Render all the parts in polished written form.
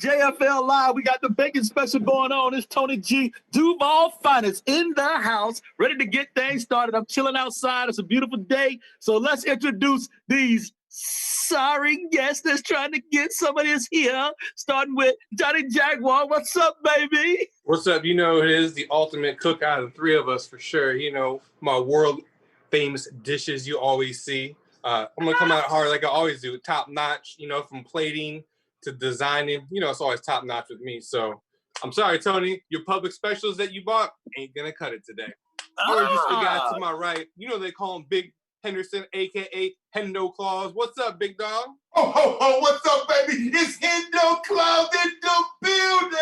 JFL Live. We got the bacon special going on. It's Tony G. Duval Finest in the house, ready to get things started. I'm chilling outside. It's a beautiful day. So let's introduce these sorry guests that's trying to get some of this here, starting with Johnny Jaguar. What's up, baby? What's up? You know, it is the ultimate cook out of the three of us for sure. You know, my world famous dishes you always see. I'm going to come out hard like I always do. Top notch, you know, from plating to designing. You know, it's always top notch with me. So I'm sorry, Tony, your public specials that you bought ain't going to cut it today. Or just the guy to my right. You know, they call him Big Henderson, a.k.a. Hendo Claus. What's up, big dog? Oh, ho, ho, what's up, baby? It's Hendo Claus in the building.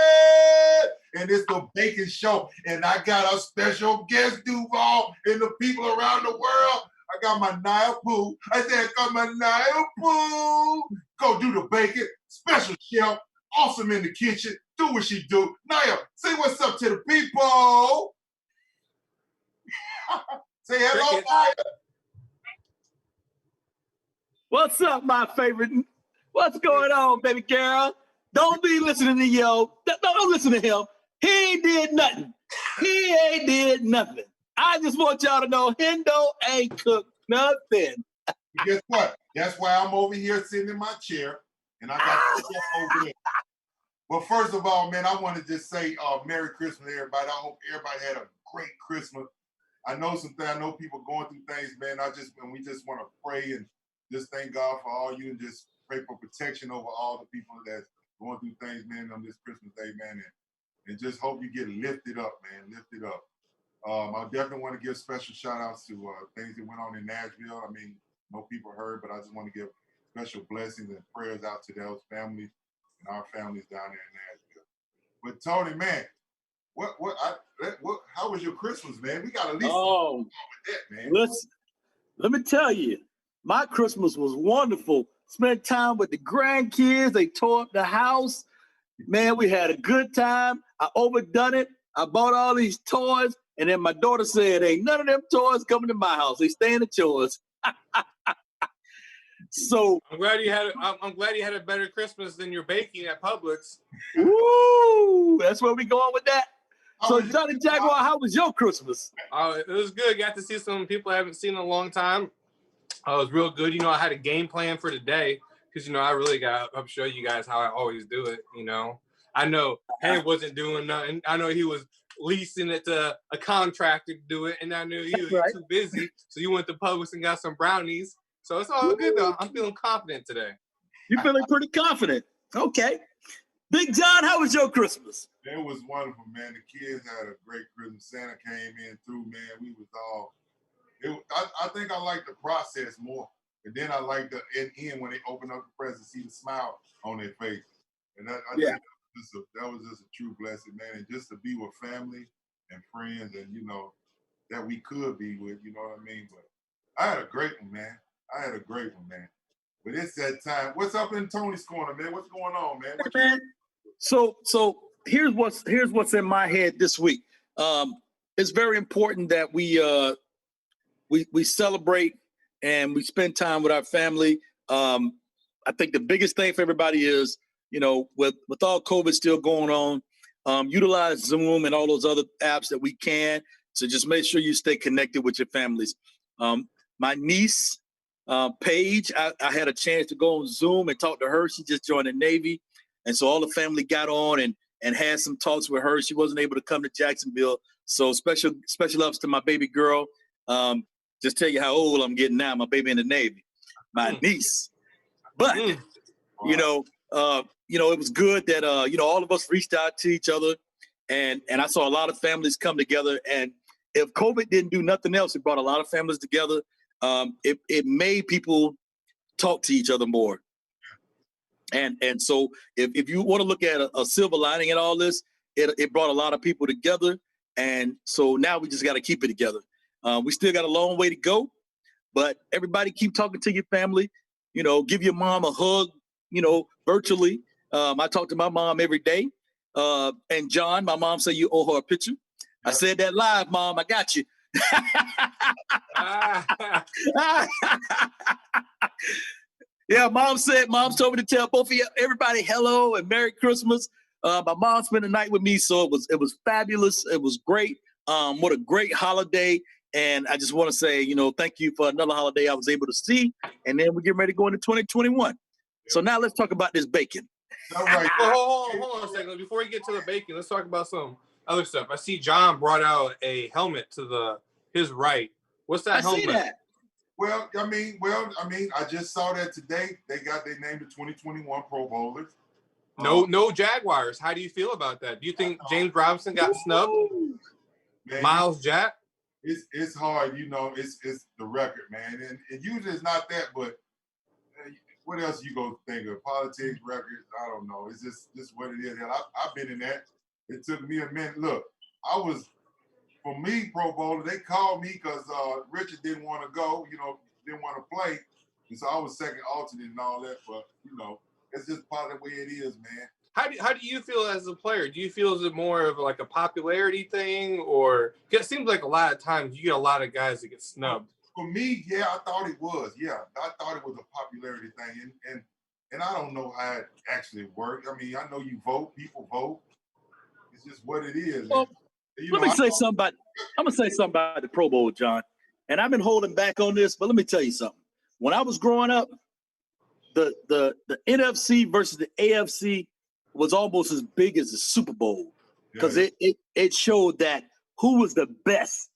And it's the Bacon Show. And I got a special guest, Duval, and the people around the world. I got my Nia Pooh. I said, I got my Nia Pooh. Go do the bacon. Special chef. Awesome in the kitchen. Do what she do. Nia, say what's up to the people. Say hello, Nia. What's up, my favorite? What's going on, baby girl? Don't be listening to Don't listen to him. He ain't did nothing. He ain't did nothing. I just want y'all to know Hendo ain't cooked nothing. Guess what? That's why I'm over here sitting in my chair, and I got the chef over there. Well, first of all, man, I want to just say Merry Christmas, everybody. I hope everybody had a great Christmas. I know people going through things, man. We just want to pray and just thank God for all you and just pray for protection over all the people that's going through things, man, on this Christmas day, man. And just hope you get lifted up, man. Lifted up. I definitely want to give special shout outs to things that went on in Nashville. I mean, no people heard, but I just want to give special blessings and prayers out to those families and our families down there in Nashville. But Tony, man, how was your Christmas, man? We got at least with that, man. Listen, let me tell you, my Christmas was wonderful. Spent time with the grandkids. They tore up the house. Man, we had a good time. I overdone it. I bought all these toys. And then my daughter said, ain't none of them toys coming to my house. They staying at yours. So I'm glad you had a better Christmas than your baking at Publix. Woo! That's where we going with that. So Johnny Jaguar, how was your Christmas? It was good. Got to see some people I haven't seen in a long time. It was real good. You know, I had a game plan for today because, you know, I'm show you guys how I always do it, you know. I know Hank wasn't doing nothing. I know he was leasing it to a contractor to do it, and I knew he was too busy. So you went to Publix and got some brownies. So it's all good, though. I'm feeling confident today. You're feeling pretty confident. Okay. Big John, how was your Christmas? It was wonderful, man. The kids had a great Christmas. Santa came in through, man. We was all... I think I like the process more. And then I like the end when they open up the present, see the smile on their face. And I think that was just a true blessing, man. And just to be with family and friends and, you know, that we could be with, you know what I mean? But I had a great one, man. But it's that time. What's up in Tony's corner, man? What's going on, man? Man, so here's what's in my head this week. It's very important that we celebrate and we spend time with our family. I think the biggest thing for everybody is, you know, with all COVID still going on, utilize Zoom and all those other apps that we can. So just make sure you stay connected with your families. My niece, Paige, I had a chance to go on Zoom and talk to her. She just joined the Navy. And so all the family got on and had some talks with her. She wasn't able to come to Jacksonville. So special ups to my baby girl. Just tell you how old I'm getting now. My baby in the Navy, my niece. But you know, it was good that all of us reached out to each other, and I saw a lot of families come together. And if COVID didn't do nothing else, it brought a lot of families together. It made people talk to each other more. And so if you want to look at a silver lining in all this, it brought a lot of people together. And so now we just got to keep it together. We still got a long way to go, but everybody keep talking to your family, you know, give your mom a hug, you know, virtually. I talk to my mom every day. And John, my mom said you owe her a picture. I said that live, Mom. I got you. Yeah, mom told me to tell both of you, everybody, hello and Merry Christmas. My mom spent the night with me, so it was fabulous. It was great. What a great holiday. And I just want to say, thank you for another holiday I was able to see. And then we're getting ready to go into 2021. So now let's talk about this bacon. All right. Hold on a second. Before we get to the bacon, let's talk about some other stuff. I see John brought out a helmet to his right. What's that helmet? I see that. Well, I mean, I just saw that today. They named the 2021 Pro Bowlers. No Jaguars. How do you feel about that? Do you think James Robinson got snubbed? Man, Miles Jack? It's hard, it's the record, man. And usually it's not that, but what else you go think of? Politics, records, I don't know. It's just what it is. And I've been in that. It took me a minute. Look, for me, Pro Bowler, they called me because Richard didn't want to go, didn't want to play. And so I was second alternate and all that, but, it's just part of the way it is, man. How do you feel as a player? Do you feel is it more of like a popularity thing, or it seems like a lot of times you get a lot of guys that get snubbed? For me, yeah, I thought it was. Yeah, I thought it was a popularity thing, and I don't know how it actually worked. I mean, I know you vote, people vote. It's just what it is. Well, I'm gonna say something about the Pro Bowl, John. And I've been holding back on this, but let me tell you something. When I was growing up, the NFC versus the AFC was almost as big as the Super Bowl because it showed that who was the best,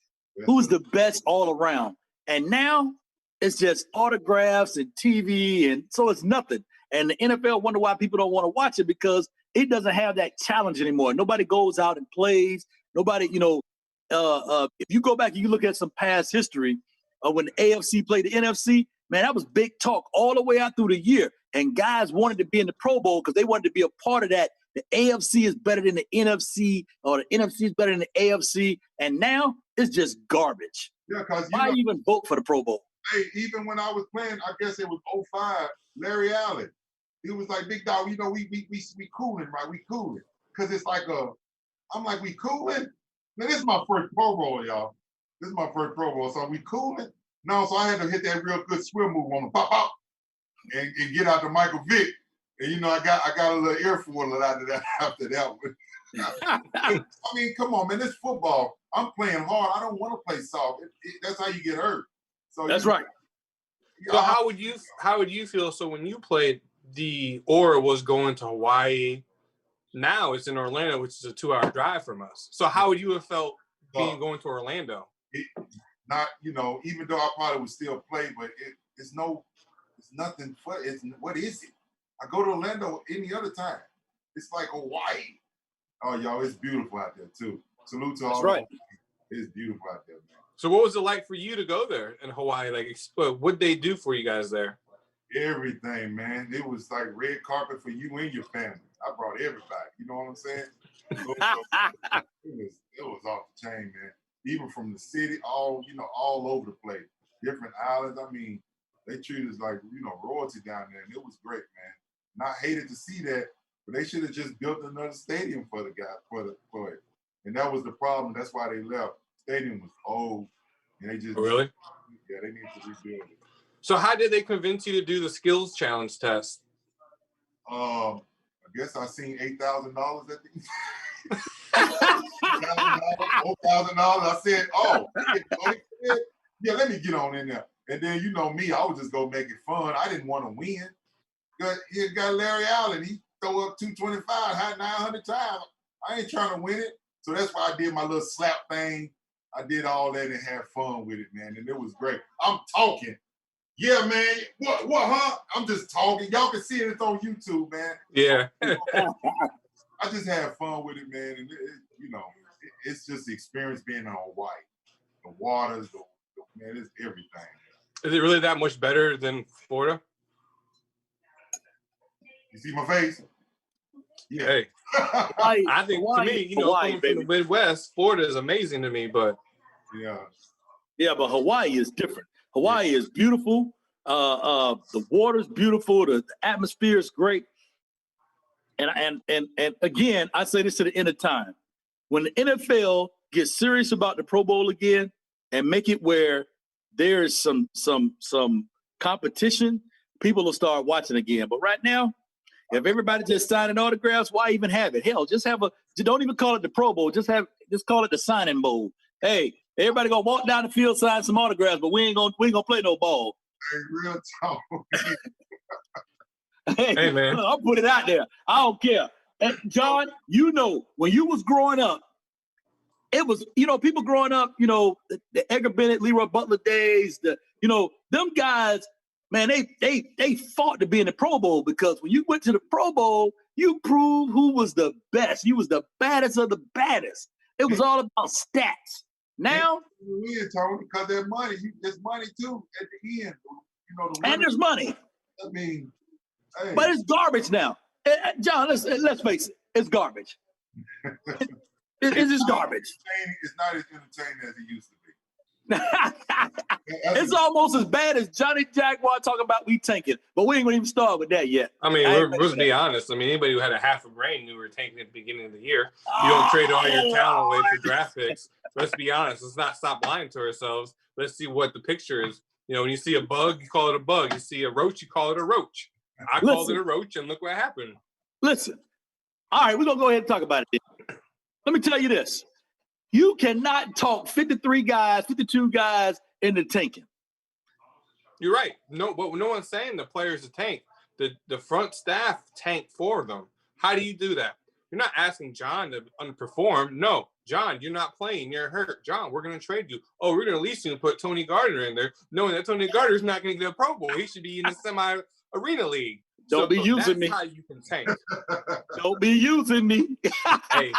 all around. And now it's just autographs and TV, and so it's nothing. And the NFL wonder why people don't want to watch it because it doesn't have that challenge anymore. Nobody goes out and plays. Nobody, if you go back and you look at some past history of when the AFC played the NFC, man, that was big talk all the way out through the year. And guys wanted to be in the Pro Bowl because they wanted to be a part of that. The AFC is better than the NFC, or the NFC is better than the AFC. And now it's just garbage. Yeah, because why even vote for the Pro Bowl? Hey, even when I was playing, I guess it was 05, Larry Allen. He was like, big dog, we cooling, right? We cooling. Because it's like I'm like, we cooling? Now, this is my first Pro Bowl, y'all. This is my first Pro Bowl. So we cooling? No, so I had to hit that real good swim move on the pop out and get out to Michael Vick. And I got a little earful out of that after that one. I mean, come on, man. This football, I'm playing hard. I don't want to play soft. That's how you get hurt. So that's right. So how would you feel? So when you played, the Aura was going to Hawaii. Now it's in Orlando, which is a 2-hour drive from us. So how would you have felt going to Orlando? Even though I probably would still play, but it's nothing. What is it? I go to Orlando any other time. It's like Hawaii. Oh, y'all, it's beautiful out there too. Salute to all. That's right. It's beautiful out there, man. So what was it like for you to go there in Hawaii? Like, what'd they do for you guys there? Everything, man. It was like red carpet for you and your family. I brought everybody. You know what I'm saying? It was off the chain, man. Even from the city, all over the place. Different islands. I mean, they treated us like, royalty down there, and it was great, man. And I hated to see that, but they should have just built another stadium for it. And that was the problem. That's why they left. Stadium was old, and they just really, yeah, they need to rebuild it. So how did they convince you to do the skills challenge test? I guess I seen $8,000 at the $4,000. I said, yeah, let me get on in there. And then me, I would just go make it fun. I didn't want to win. He got Larry Allen. He throw up 225, had 900 times. I ain't trying to win it. So that's why I did my little slap thing. I did all that and had fun with it, man. And it was great. I'm talking. Yeah, man. What, huh? I'm just talking. Y'all can see it. It's on YouTube, man. Yeah. I just had fun with it, man. And, it's just the experience being in Hawaii. The waters, man, it's everything. Is it really that much better than Florida? You see my face? Yeah. Hey. I think Hawaii, to me, coming from the Midwest, Florida is amazing to me, but yeah, but Hawaii is different. Hawaii is beautiful. The water's beautiful. The atmosphere is great. And again, I say this to the end of time. When the NFL gets serious about the Pro Bowl again and make it where there is some competition, people will start watching again. But right now, if everybody just signing autographs, why even have it? Hell, don't even call it the Pro Bowl. Just call it the signing bowl. Hey, everybody gonna walk down the field, sign some autographs, but we ain't gonna play no ball. Hey, real talk. Hey man, I'll put it out there. I don't care. And John, when you was growing up, it was, people growing up, the Edgar Bennett, Leroy Butler days, them guys, man, they fought to be in the Pro Bowl, because when you went to the Pro Bowl, you proved who was the best. You was the baddest of the baddest. It was all about stats. Now, Tony, because there's money. There's money too at the end. And there's money. I mean, hey. But it's garbage now. John, let's face it, it's garbage. It's just garbage. It's not as entertaining as it used to be. It's almost as bad as Johnny Jaguar talking about we tanking, but we ain't gonna even start with that yet. I mean, let's be honest. I mean, anybody who had a half a brain knew we were tanking at the beginning of the year. You don't trade all your talent away for draft picks. Let's be honest. Let's not stop lying to ourselves. Let's see what the picture is. When you see a bug, you call it a bug. You see a roach, you call it a roach. I called it a roach, and look what happened. Listen. All right, we're going to go ahead and talk about it. Let me tell you this. You cannot talk 53 guys, 52 guys into tanking. You're right. No one's saying the players to tank. The front staff tank for them. How do you do that? You're not asking John to underperform. No, John, you're not playing. You're hurt. John, we're going to trade you. Oh, we're going to lease you and put Tony Gardner in there, knowing that Tony Gardner's not going to get a Pro Bowl. He should be in the semi-arena league. Don't be using me. That's how you can tank. Don't be using me. Hey,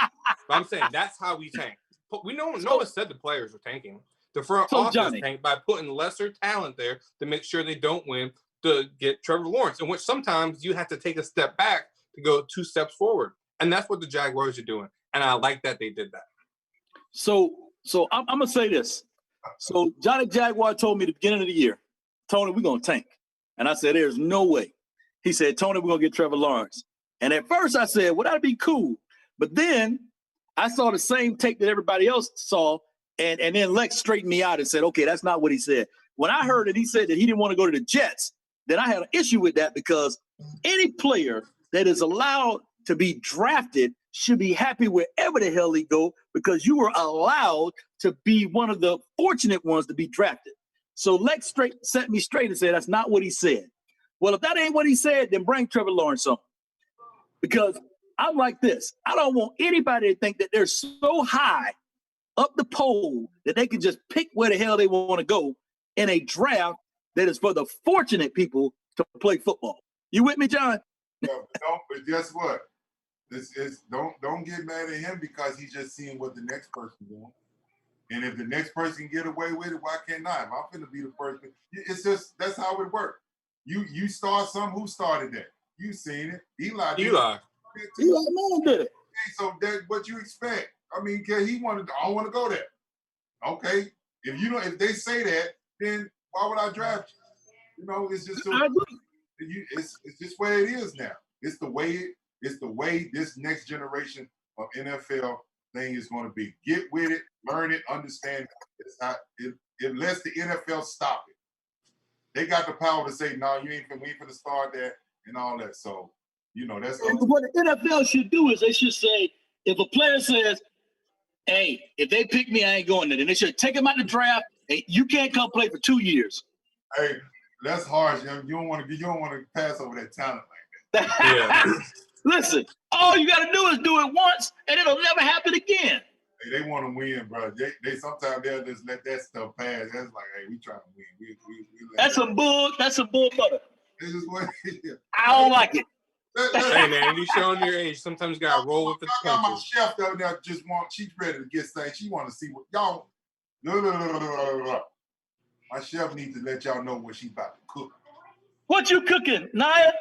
I'm saying that's how we tank. No one said the players were tanking. The front office tanked by putting lesser talent there to make sure they don't win to get Trevor Lawrence, in which sometimes you have to take a step back to go 2 steps forward. And that's what the Jaguars are doing. And I like that they did that. So I'm going to say this. So Johnny Jaguar told me at the beginning of the year, Tony, we're going to tank. And I said, there's no way. He said, Tony, we're going to get Trevor Lawrence. And at first I said, well, that'd be cool. But then I saw the same tape that everybody else saw. And then Lex straightened me out and said, okay, that's not what he said. When I heard that he said that he didn't want to go to the Jets, then I had an issue with that, because any player that is allowed to be drafted should be happy wherever the hell he go, because you were allowed to be one of the fortunate ones to be drafted. So Lex set me straight and said, that's not what he said. Well, if that ain't what he said, then bring Trevor Lawrence on. Because I'm like this. I don't want anybody to think that they're so high up the pole that they can just pick where the hell they want to go in a draft that is for the fortunate people to play football. You with me, John? No, but guess what? Don't get mad at him, because he's just seeing what the next person doing. And if the next person can get away with it, why can't I? If I'm finna be the person, it's just, that's how it works. You start something. Who started that? You seen it. Eli did it. Eli Manning did it. So that's what you expect. I mean, I don't want to go there. Okay. If they say that, then why would I draft you? It's just it's just where it is now. It's the way this next generation of NFL thing is going to be. Get with it, learn it, understand it. It lets the NFL stop it. They got the power to say, no, we ain't finna start that and all that. So, that's what the NFL should do is they should say, if a player says, hey, if they pick me, I ain't going there, then they should take him out the draft. Hey, you can't come play for 2 years. Hey, that's harsh. You don't want to pass over that talent like that. Yeah. Listen, all you got to do is do it once, and it'll never happen again. Hey, they want to win, bro. They sometimes they'll just let that stuff pass. That's like, hey, we trying to win. That's some bull butter. This is what I don't like it. Hey man, you showing your age. Sometimes you gotta roll with the punches. I got my chef though now. She's ready to get things. She want to see what y'all. My chef needs to let y'all know what she about to cook. What you cooking, Naya?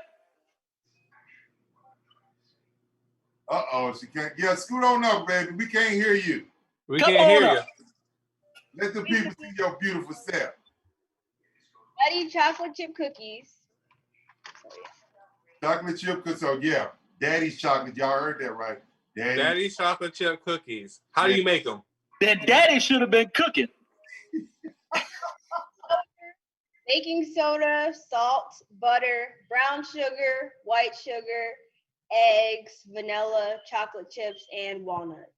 She can't. Yeah, scoot on up, baby. We can't hear you. We can't hear you. Let the people see your beautiful self. Daddy chocolate chip cookies. Chocolate chip cookies. So yeah, Daddy's chocolate. Y'all heard that right? Daddy's chocolate chip cookies. How do you make them? Then Daddy should have been cooking. baking soda, salt, butter, brown sugar, white sugar, eggs, vanilla, chocolate chips, and walnuts.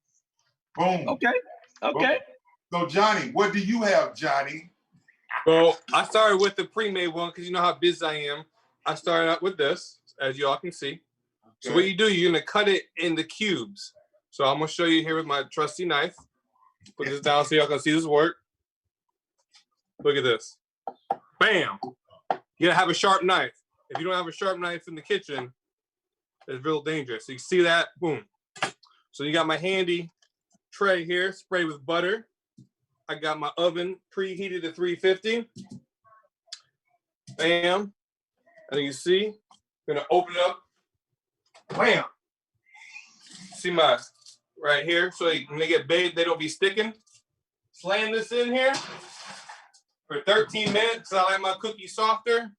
Boom. Okay. So Johnny, what do you have, Johnny? Well, I started with the pre-made one because you know how busy I am. I started out with this, as you all can see. So what you do, you're gonna cut it into cubes. So I'm gonna show you here with my trusty knife. Put this down so y'all can see this work. Look at this. Bam! You gotta have a sharp knife. If you don't have a sharp knife in the kitchen, it's real dangerous. So you see that? Boom. So you got my handy tray here, sprayed with butter. I got my oven preheated to 350. Bam. And you see, I'm gonna open it up. Bam. See my right here. So when they get baked, they don't be sticking. Slam this in here for 13 minutes. I like my cookies softer.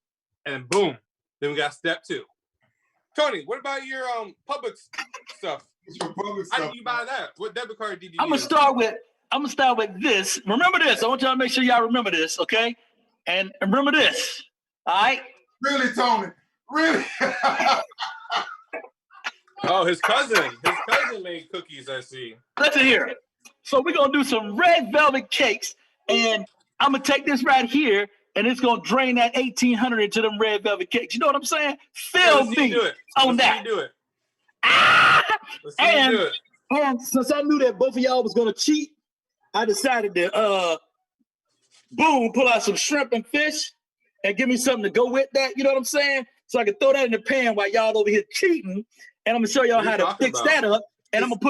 And boom. Then we got step 2. Tony, what about your public stuff? How did you buy that? What debit card did you use? I'm gonna start with this. Remember this. I want y'all to make sure y'all remember this, okay? And remember this. All right? Really, Tony? Really? Oh, his cousin made cookies, I see. Listen here. So we're gonna do some red velvet cakes, and I'm gonna take this right here, and it's gonna drain that 1,800 into them red velvet cakes. You know what I'm saying? Feel me on that. Do it. Let's see you do it. And since I knew that both of y'all was gonna cheat, I decided to pull out some shrimp and fish and give me something to go with that. You know what I'm saying? So I can throw that in the pan while y'all over here cheating. And I'm gonna show y'all how to fix that up. And I'm gonna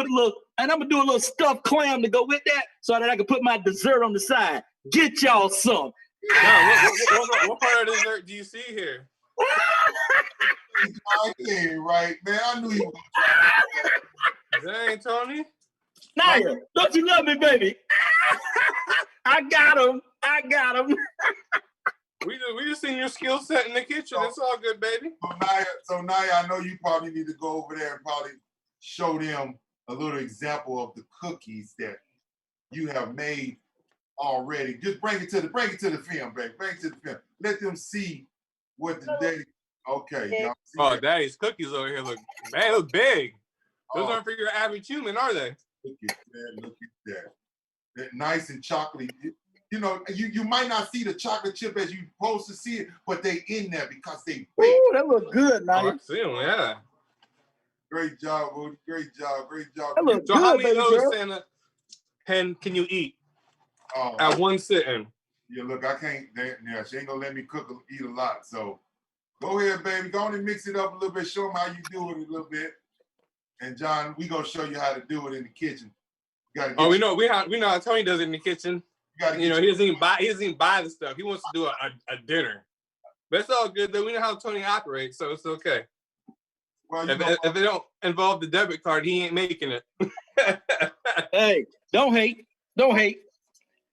do a little stuffed clam to go with that so that I can put my dessert on the side. Get y'all some. What part of dessert do you see here? Right, man. I knew you. Dang, Tony. Naya, don't you love me, baby? I got him. We just seen your skill set in the kitchen. It's all good, baby. So Naya, I know you probably need to go over there and probably show them a little example of the cookies that you have made already. Just bring it to the film, baby. Bring it to the film. Let them see what the day. Okay. Oh, Daddy's cookies over here look big. Those aren't for your average human, are they? Look at that. They're nice and chocolatey. You know, you might not see the chocolate chip as you're supposed to see it, but they in there because they bake. Ooh, that look good, Naya. I see them, yeah. Great job, Woody. Great job. That look so good, how many of those girl. Santa hen can you eat at one sitting? Yeah, look, I can't. She ain't gonna let me eat a lot. So go ahead, baby. Go on and mix it up a little bit. Show them how you do it a little bit. And John, we gonna show you how to do it in the kitchen. We know how Tony does it in the kitchen. He doesn't even buy the stuff. He wants to do a dinner. But it's all good though. We know how Tony operates, so it's okay. Well, if it don't involve the debit card, he ain't making it. Hey, don't hate.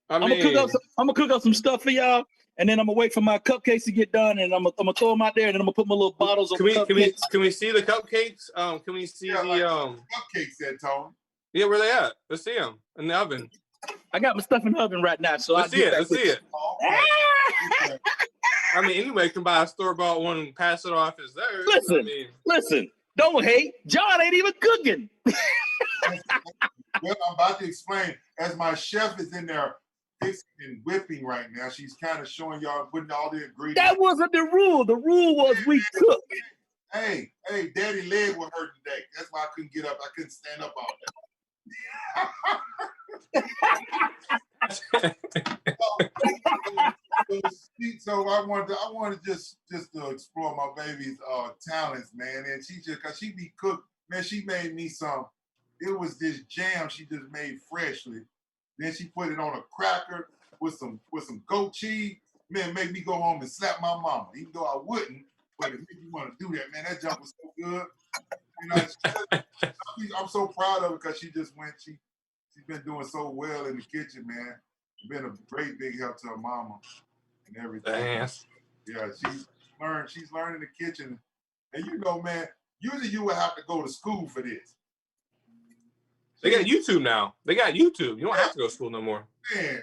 I'm gonna cook up some stuff for y'all, and then I'm gonna wait for my cupcakes to get done, and I'm gonna throw them out there, and then I'm gonna put my little bottles of cupcakes. Can we see the cupcakes? Can we see the cupcakes there, Tony? Yeah, where they at? Let's see them in the oven. I got my stuff in the oven right now, so let's see it. I mean, anybody can buy a store-bought one and pass it off as theirs. Listen, don't hate. John ain't even cooking. Well, I'm about to explain. As my chef is in there fixing and whipping right now, she's kind of showing y'all, putting all the ingredients. That wasn't the rule. The rule was we cook. Hey, Daddy leg was hurt today. That's why I couldn't get up. I couldn't stand up all day. So I wanted just to explore my baby's talents, man. And cause she be cooked, man. She made me some. It was this jam she just made freshly. Then she put it on a cracker with some goat cheese. Man, made me go home and slap my mama, even though I wouldn't. But if you want to do that, man, that jump was so good. You know, I'm so proud of her because she just went. She's been doing so well in the kitchen, man. Been a great big help to her mama and everything. Damn. Yeah, she's learning the kitchen, and you know, man, usually you would have to go to school for this. They got YouTube now. You don't have to go to school no more. Man,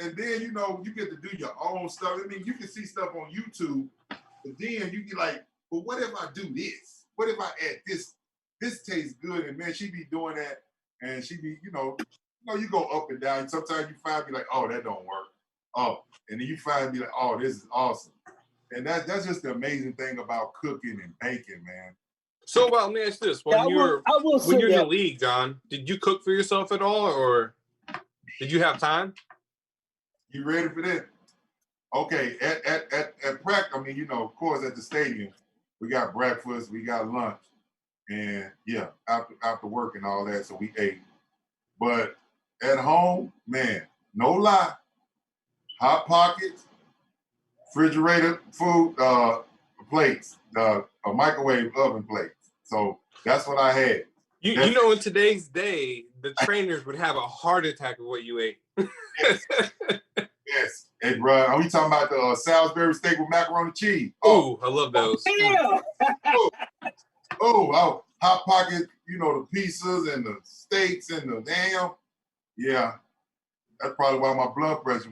and then you know you get to do your own stuff. I mean, you can see stuff on YouTube, but then you be like, well, what if I do this? What if I add this? This tastes good, and man, she be doing that, and she be, you go up and down. Sometimes you find be like, oh, that don't work. Oh, and then you find be like, oh, this is awesome. And that's just the amazing thing about cooking and baking, man. So, let me ask this: when you're in the league, John, did you cook for yourself at all, or did you have time? You ready for that? Okay, at practice, I mean, of course, at the stadium, we got breakfast, we got lunch, and yeah, after work and all that, so we ate. But at home, man, no lie, Hot Pockets, refrigerator food plates, a microwave oven plates. So that's what I had. You know, in today's day, the trainers would have a heart attack of what you ate. Yes. Yes. Hey, bro, are we talking about the Salisbury steak with macaroni and cheese? Oh, I love those. Yeah. Oh, Hot Pocket, the pizzas and the steaks and the ham. Yeah. That's probably why my blood pressure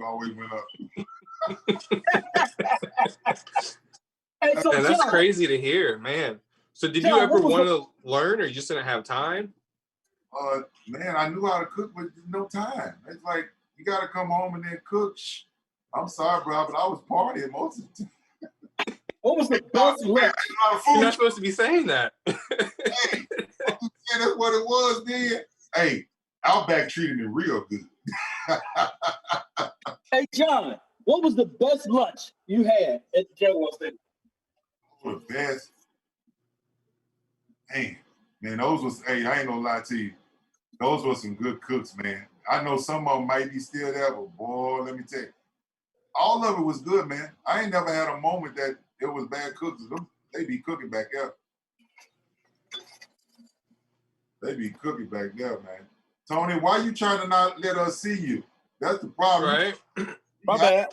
always went up. Hey, so and that's John, crazy to hear, man. So did John, you ever want to learn, or you just didn't have time? Man, I knew how to cook, but no time. It's like, you got to come home and then cook. I'm sorry, bro, but I was partying most of the time. What was the best lunch? You're not supposed to be saying that. Hey, that's what it was then. Hey, Outback treated me real good. Hey, John, what was the best lunch you had at the Jaguar Stadium? The best? Man, those was, I ain't gonna lie to you. Those were some good cooks, man. I know some of them might be still there, but boy, let me tell you. All of it was good, man. I ain't never had a moment that it was bad cooks. They be cooking back there. They be cooking back there, man. Tony, why you trying to not let us see you? That's the problem. Right? My bad.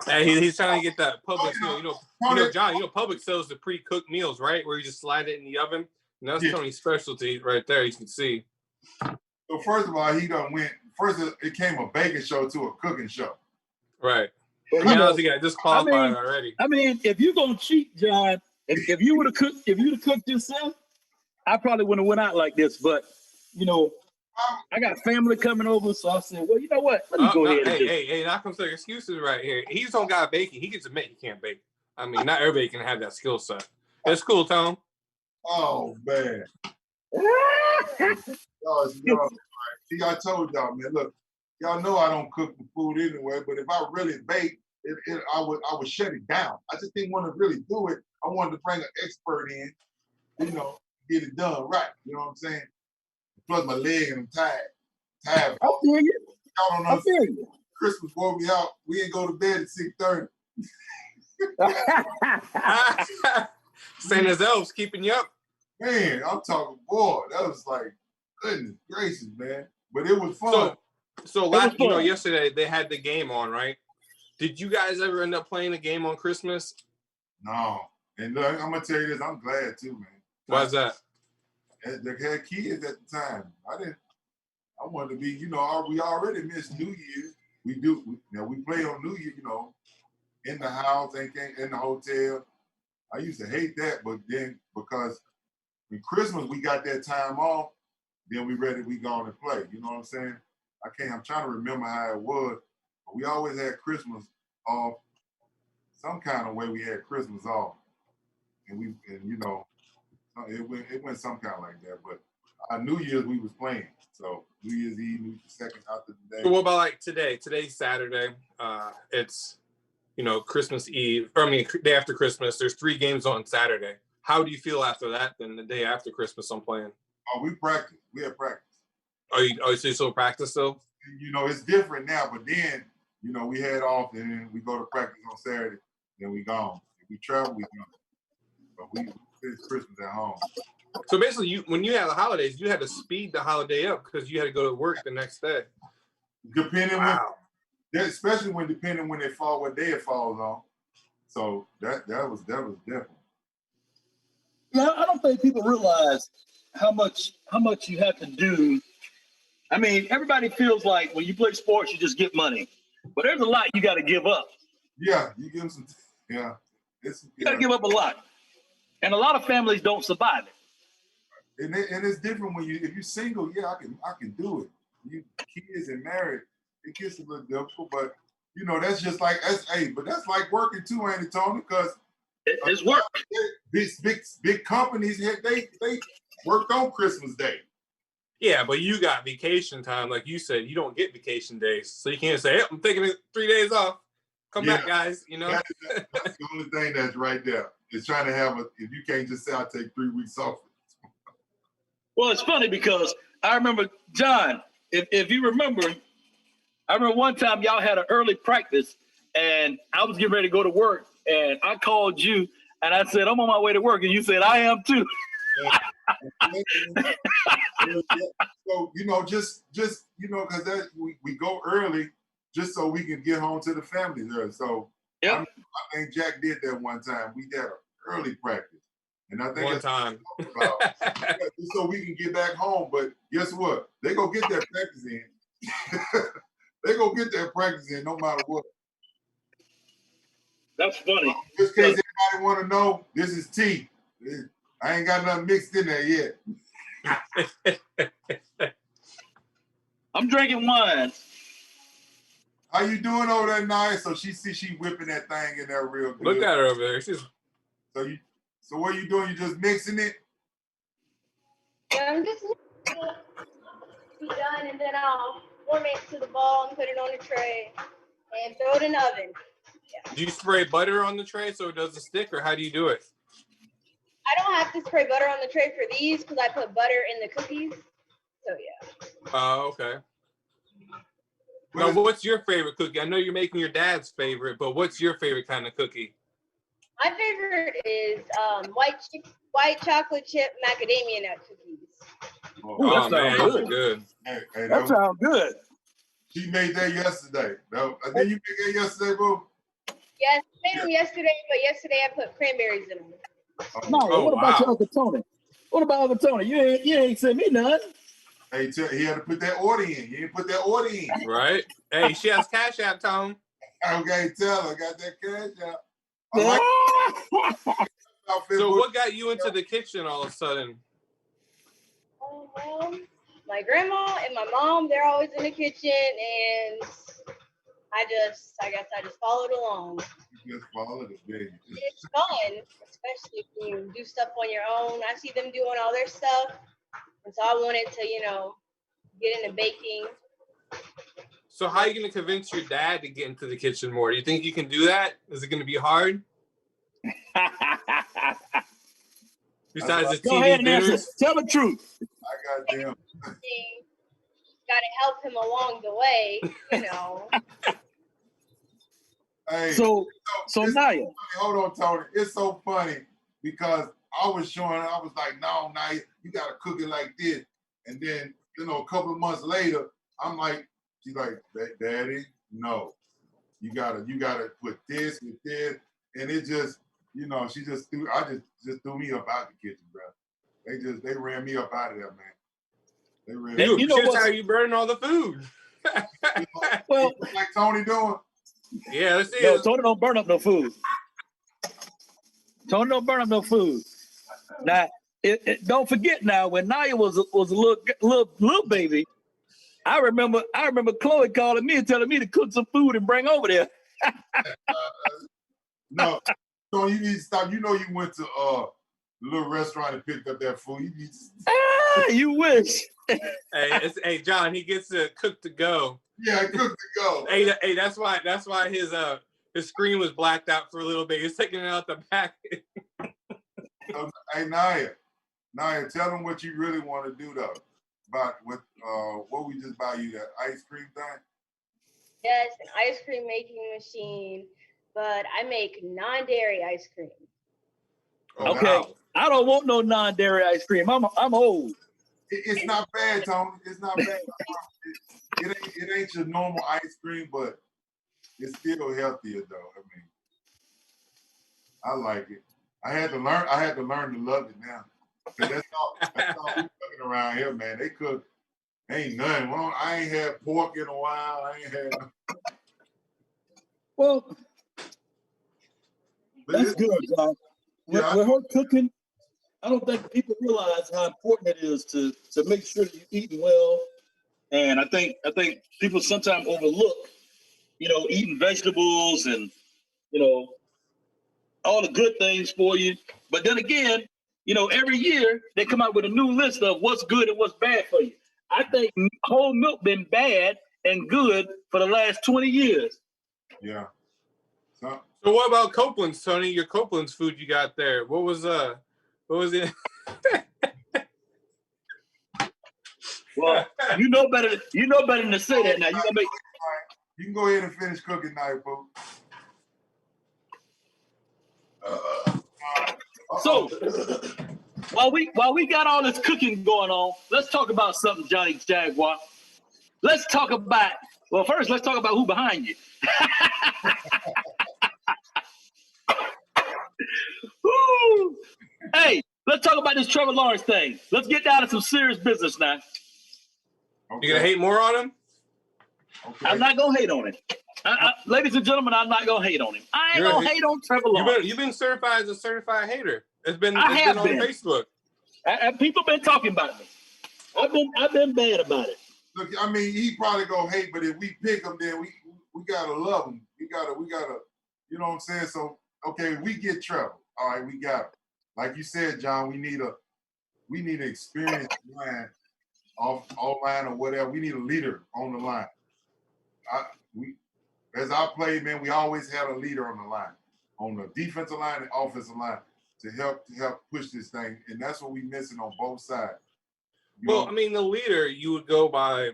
Hey, he's trying to get that Publix meal. John, Publix sells the pre-cooked meals, right? Where you just slide it in the oven. And that's Tony's specialty right there, you can see. So first of all, he done went, first it came a baking show to a cooking show. Right. Now he got disqualified already. I mean, if you're gonna cheat, John, if you would have cooked yourself, I probably wouldn't have went out like this. But I got family coming over, so I said, well, you know what? Let me go ahead. Hey, not come to excuses right here. He just don't got baking. He gets admit he can't bake. I mean, not everybody can have that skill set. It's cool, Tom. Oh man. See, I told y'all, man. Look, y'all know I don't cook the food anyway, but if I really bake, I would shut it down. I just didn't want to really do it. I wanted to bring an expert in, get it done right. You know what I'm saying? Plus my leg and I'm tired. I feel you. Y'all don't know. Christmas wore me out. We ain't go to bed at 6:30. Santa's elves keeping you up. Man, I'm talking, boy, that was like, goodness gracious, man. But it was fun. So yesterday they had the game on, right? Did you guys ever end up playing the game on Christmas? No. And look, I'm gonna tell you this, I'm glad too, man. Why's that? They had kids at the time. I wanted to be, we already missed New Year's. We play on New Year, in the house, in the hotel. I used to hate that, but then because when Christmas we got that time off, then we go and play. You know what I'm saying? I'm trying to remember how it was. But we always had Christmas off. Some kind of way we had Christmas off. And it went some kind of like that. But New Year's we was playing. So New Year's Eve, second after the day. So what about like today? Today's Saturday. It's Christmas Eve. Day after Christmas. There's 3 games on Saturday. How do you feel after that than the day after Christmas I'm playing? Oh, we practice. We have practice. So you still practice though? It's different now, but then, we head off and then we go to practice on Saturday, then we gone. If we travel, we gone. But we finish Christmas at home. So basically, when you had the holidays, you had to speed the holiday up because you had to go to work the next day. Especially when they fall, what day it falls on. So that was different. Yeah, I don't think people realize how much you have to do. I mean, everybody feels like when you play sports, you just get money, but there's a lot you got to give up. Yeah, you give them some. Yeah, You got to give up a lot, and a lot of families don't survive it. And it's different when if you're single. Yeah, I can do it. You kids and married, it gets a little difficult, but that's just like but that's like working too, ain't it, Tony? Because it's work. Big companies they worked on Christmas Day. Yeah, but you got vacation time, like you said. You don't get vacation days, so you can't say, hey, "I'm taking 3 days off. Come back, guys." That's the only thing that's right there. Is trying to have if you can't just say I'll take 3 weeks off. Well, it's funny because I remember, John, if you remember, I remember one time y'all had an early practice and I was getting ready to go to work and I called you and I said, I'm on my way to work. And you said, I am too. So, just because we go early just so we can get home to the family there. So yep. I think Jack did that one time. We had an early practice. And I think one time. Just so we can get back home. But guess what? They go get their practice in. They go get their practice in no matter what. That's funny. Just in case anybody want to know, this is tea. I ain't got nothing mixed in there yet. I'm drinking wine. How you doing over there, Nia? So she whipping that thing in there real good. Look at her over there. So what are you doing? You just mixing it? Yeah, I'm just be done, and then I'll warm it to the ball and put it on a tray and throw it in the oven. Yeah. Do you spray butter on the tray so it doesn't stick, or how do you do it? I don't have to spray butter on the tray for these because I put butter in the cookies. So yeah. Oh, okay. Now, what's your favorite cookie? I know you're making your dad's favorite, but what's your favorite kind of cookie? My favorite is white chocolate chip macadamia nut cookies. Oh man, those are good. Hey, that sounds good. She made that yesterday. No, did you make that yesterday, bro? Yes, I made them yesterday, but yesterday I put cranberries in them. No, what about your Uncle Tony? What about Uncle Tony? You ain't sent me none. Hey, he had to put that order in. You didn't put that order in. Right. Hey, she has Cash App, Tom. Okay, tell her. Got that Cash App. So what got you into the kitchen all of a sudden? Well, my grandma and my mom, they're always in the kitchen, and I guess I just followed along. You just followed it, baby. It's fun, especially when you do stuff on your own. I see them doing all their stuff, and so I wanted to, get into baking. So how are you going to convince your dad to get into the kitchen more? Do you think you can do that? Is it going to be hard? Besides the TV dinners? Tell the truth. I got them. Got to help him along the way, Hey, so Nia. Hold on, Tony. It's so funny because I was like, no, Nia, you got to cook it like this. And then, a couple of months later, I'm like, she's like, Daddy, no. You gotta put this with this. And it just, she just threw me up out the kitchen, bro. They ran me up out of there, man. They ran me. That's how you burning all the food. Well, like Tony doing. Yeah, let's see. No, Tony don't burn up no food. Tony don't burn up no food. Now, don't forget now, when Nia was a little baby, I remember Chloe calling me and telling me to cook some food and bring over there. No, so you need to stop. You went to a little restaurant and picked up that food. You need to you wish. Hey, John, he gets to cook to go. Yeah, cook to go. Hey, that's why his screen was blacked out for a little bit. He's taking it out the packet. Hey, Nia, tell them what you really want to do though. About what we just buy you, that ice cream thing? Yes, an ice cream making machine, but I make non-dairy ice cream. Oh, okay, wow. I don't want no non-dairy ice cream. I'm old. It's not bad, Tony. It's not bad. It ain't your normal ice cream, but it's still healthier though. I mean, I like it. I had to learn to love it now. That's all we cooking around here, man. They cook. Ain't nothing. Well, I ain't had pork in a while. I ain't had. Well, But that's good, John. With her cooking, I don't think people realize how important it is to make sure that you're eating well. And I think people sometimes overlook, eating vegetables and, all the good things for you. But then again, every year they come out with a new list of what's good and what's bad for you. I think whole milk been bad and good for the last 20 years. Yeah. So what about Copeland's, Tony? Your Copeland's food you got there. What was it? Well, you know better than to say that now. You can go ahead and finish cooking now, folks. So while we got all this cooking going on, let's talk about something, Johnny Jaguar. Let's talk about who behind you. Woo! Hey, let's talk about this Trevor Lawrence thing. Let's get down to some serious business now. Okay. You gonna hate more on him? Okay. I'm not gonna hate on him. Ladies and gentlemen, I'm not gonna hate on him. I ain't gonna hate on Trevor Lawrence. You've been certified as a certified hater. It's been on Facebook. People been talking about me. I've been bad about it. Look, I mean, he probably gonna hate, but if we pick him, then we gotta love him. We gotta, you know what I'm saying? So okay, we get Trevor. All right, we got him. Like you said, John, we need an experienced line off line or whatever. We need a leader on the line. As I played, man, we always had a leader on the line, on the defensive line and offensive line to help push this thing, and that's what we missing on both sides. I mean, the leader you would go by,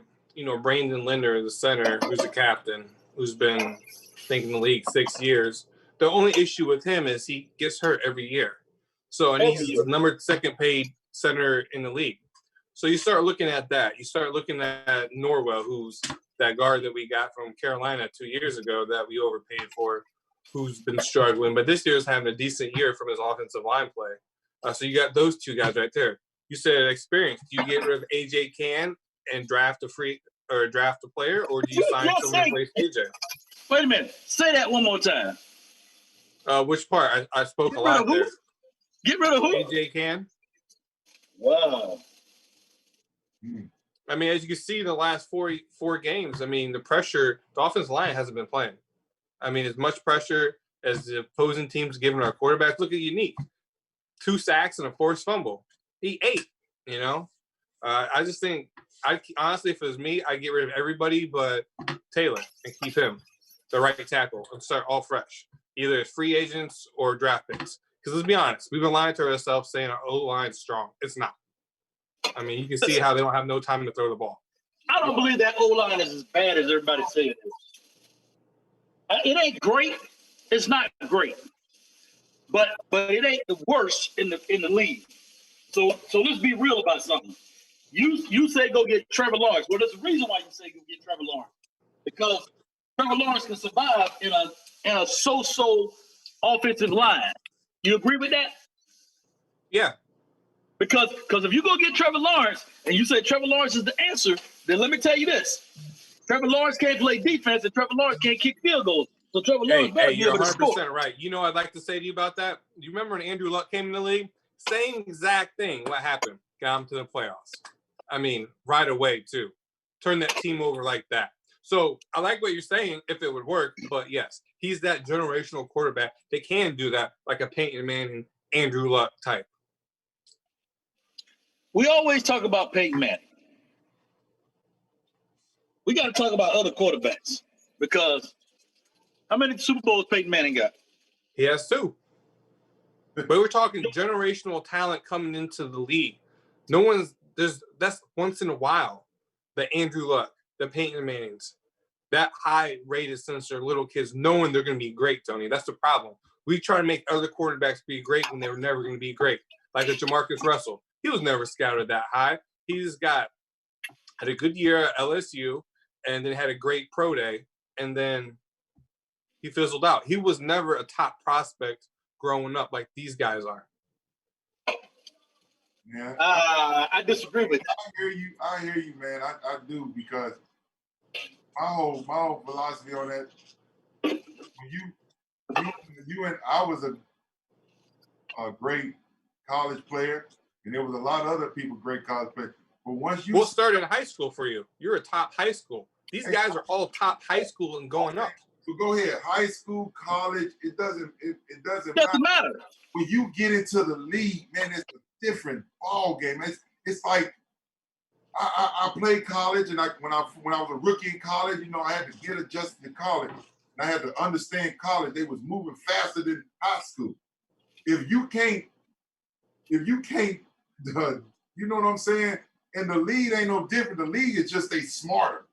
Brandon Linder, the center, who's a captain, who's been, I think, in the league 6 years. The only issue with him is he gets hurt every year. So, and he's the second paid center in the league. So you start looking at that. You start looking at Norwell, who's that guard that we got from Carolina 2 years ago that we overpaid for, who's been struggling. But this year's having a decent year from his offensive line play. So you got those two guys right there. You said experience. Do you get rid of AJ Can and draft a player, or do you sign someone to replace AJ? Wait a minute. Say that one more time. Which part? I spoke a lot there. Get rid of who? AJ Can. Wow. I mean, as you can see in the last four games, I mean, the offensive line hasn't been playing. I mean, as much pressure as the opposing teams giving our quarterbacks. Look at Unique. 2 sacks and a forced fumble. He ate, I just think, honestly, if it was me, I'd get rid of everybody but Taylor and keep him the right tackle and start all fresh, either as free agents or draft picks. Because let's be honest, we've been lying to ourselves saying our O-line's strong. It's not. I mean, you can see how they don't have no time to throw the ball. I don't believe that O-line is as bad as everybody says it is. It ain't great. It's not great. But it ain't the worst in the league. So let's be real about something. You say go get Trevor Lawrence. Well, there's a reason why you say go get Trevor Lawrence. Because Trevor Lawrence can survive in a so-so offensive line. You agree with that? Yeah. Because if you go get Trevor Lawrence and you say Trevor Lawrence is the answer, then let me tell you this. Trevor Lawrence can't play defense and Trevor Lawrence can't kick field goals. So Trevor Lawrence better be able to score. You're 100% right. You know what I'd like to say to you about that? You remember when Andrew Luck came in the league? Same exact thing. What happened? Got him to the playoffs. I mean, right away, too. Turn that team over like that. So I like what you're saying if it would work, but yes, he's that generational quarterback that can do that like a Peyton Manning, Andrew Luck type. We always talk about Peyton Manning. We got to talk about other quarterbacks because how many Super Bowls Peyton Manning got? He has 2. But we're talking generational talent coming into the league. That's once in a while. The Andrew Luck, the Peyton Mannings, that high rated since they're little kids, knowing they're going to be great, Tony. That's the problem. We try to make other quarterbacks be great when they were never going to be great. Like a Jamarcus Russell. He was never scouted that high. He's had a good year at LSU and then had a great pro day, and then he fizzled out. He was never a top prospect growing up like these guys are. Yeah. I disagree with that. I hear you, man. I do, because my whole philosophy on that, when you and I was a great college player, and there was a lot of other people great college players. But once you We'll start in high school for you. You're a top high school. These guys are all top high school and going up. So go ahead, high school, college, it doesn't Doesn't matter. matter. When you get into the league, man, it's a different ball game. It's like I played college, and when I was a rookie in college, you know, I had to get adjusted to college, and I had to understand college. They was moving faster than high school. If you can't, you know what I'm saying? And the league ain't no different. The league is just smarter.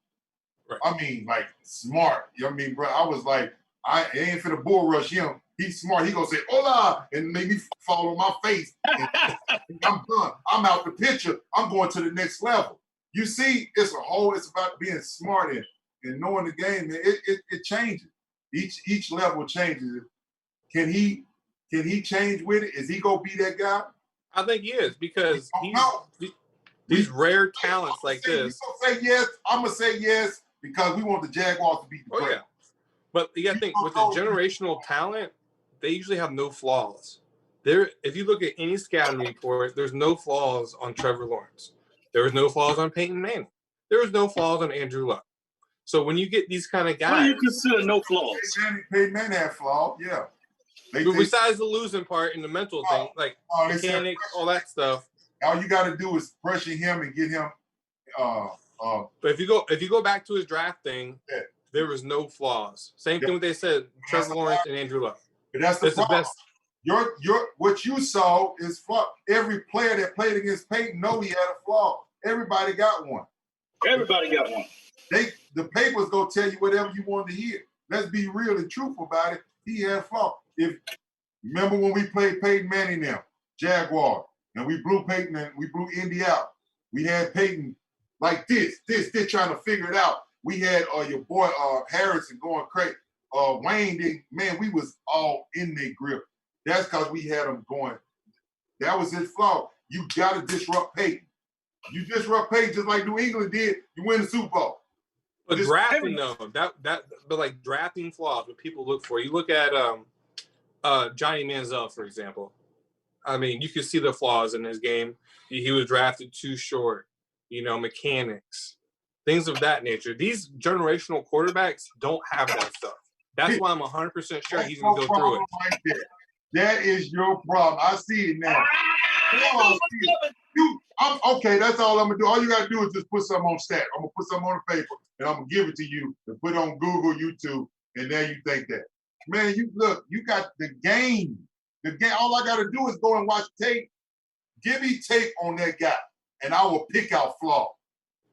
Right. I mean, like smart. You know what I mean, bro? I was like, I ain't finna bull rush him. He's smart. He gonna say hola and make me fall on my face. And I'm done. I'm out the picture. I'm going to the next level. You see, it's about being smart and knowing the game, man. It changes. Each level changes. Can he change with it? Is he gonna be that guy? I think he is, because these rare talents like this. You gonna say yes? I'm gonna say yes, because we want the Jaguars to beat the Braves. Yeah. But you gotta think, with the generational talent, they usually have no flaws. If you look at any scouting report, there's no flaws on Trevor Lawrence. There was no flaws on Peyton Manning. There was no flaws on Andrew Luck. So when you get these kind of guys, What do you consider no flaws? Peyton Manning had flaws, yeah. But besides the losing part and the mental thing, like mechanics, all that stuff. All you got to do is pressure him and get him. But if you go back to his draft thing, there was no flaws. Same thing what they said, Trevor Lawrence and Andrew Luck. But that's the best. What you saw is flaw. Every player that played against Peyton know he had a flaw. Everybody got one. Everybody got one. The papers gonna tell you whatever you want to hear. Let's be real and truthful about it. He had a flaw. Remember when we played Peyton Manning now, Jaguar, and we blew Peyton and we blew Indy out. We had Peyton like this, trying to figure it out. We had your boy Harrison going crazy. Wayne, man, we was all in their grip. That's because we had them going. That was his flaw. You got to disrupt Peyton. You disrupt Peyton just like New England did, you win the Super Bowl. But drafting though, but like drafting flaws, what people look for. You look at Johnny Manziel, for example. I mean, you can see the flaws in his game. He was drafted too short. You know, mechanics, things of that nature. These generational quarterbacks don't have that stuff. That's why I'm 100% sure he's going to go through it. Right there. That is your problem. I see it now. Okay, that's all I'm going to do. All you got to do is just put something on stat. I'm going to put something on the paper, and I'm going to give it to you and put it on Google, YouTube, and then you think that. Man, you got the game. The game. All I got to do is go and watch tape. Give me tape on that guy, and I will pick out flaws.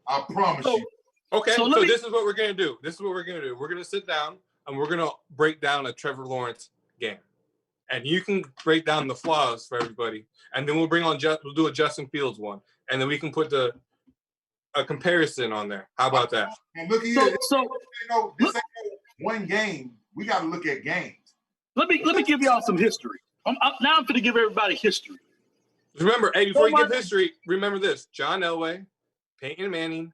I promise you. Okay, so this is what we're going to do. We're going to sit down, and we're going to break down a Trevor Lawrence game. And you can break down the flaws for everybody. And then we'll do a Justin Fields one. And then we can put a comparison on there. How about that? And look at you. This ain't one game. We got to look at games. Let me give y'all some history. Now I'm going to give everybody history. Remember, hey, before you give history, remember this. John Elway, Peyton Manning,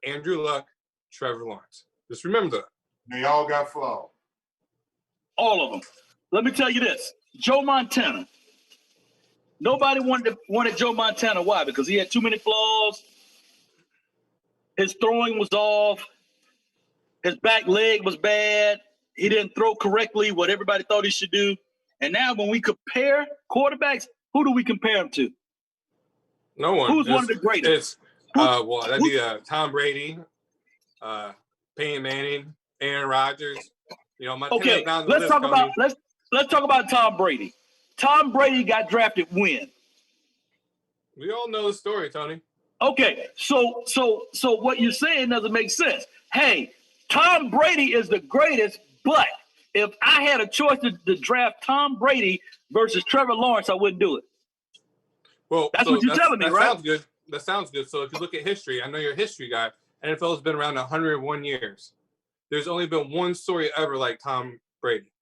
Andrew Luck, Trevor Lawrence. Just remember that. They all got flaws. All of them. Let me tell you this. Joe Montana. Nobody wanted Joe Montana. Why? Because he had too many flaws. His throwing was off. His back leg was bad. He didn't throw correctly what everybody thought he should do. And now when we compare quarterbacks, who do we compare him to? No one. Who's one of the greatest? That'd be Tom Brady, Peyton Manning, Aaron Rodgers. You know, okay, let's talk about Tom Brady. Tom Brady got drafted when? We all know the story, Tony. Okay, so what you're saying doesn't make sense. Hey, Tom Brady is the greatest, but if I had a choice to draft Tom Brady versus Trevor Lawrence, I wouldn't do it. Well, that's what you're telling me, right? Sounds good. That sounds good. So if you look at history, I know you're a history guy. NFL's been around 101 years. There's only been one story ever like Tom Brady.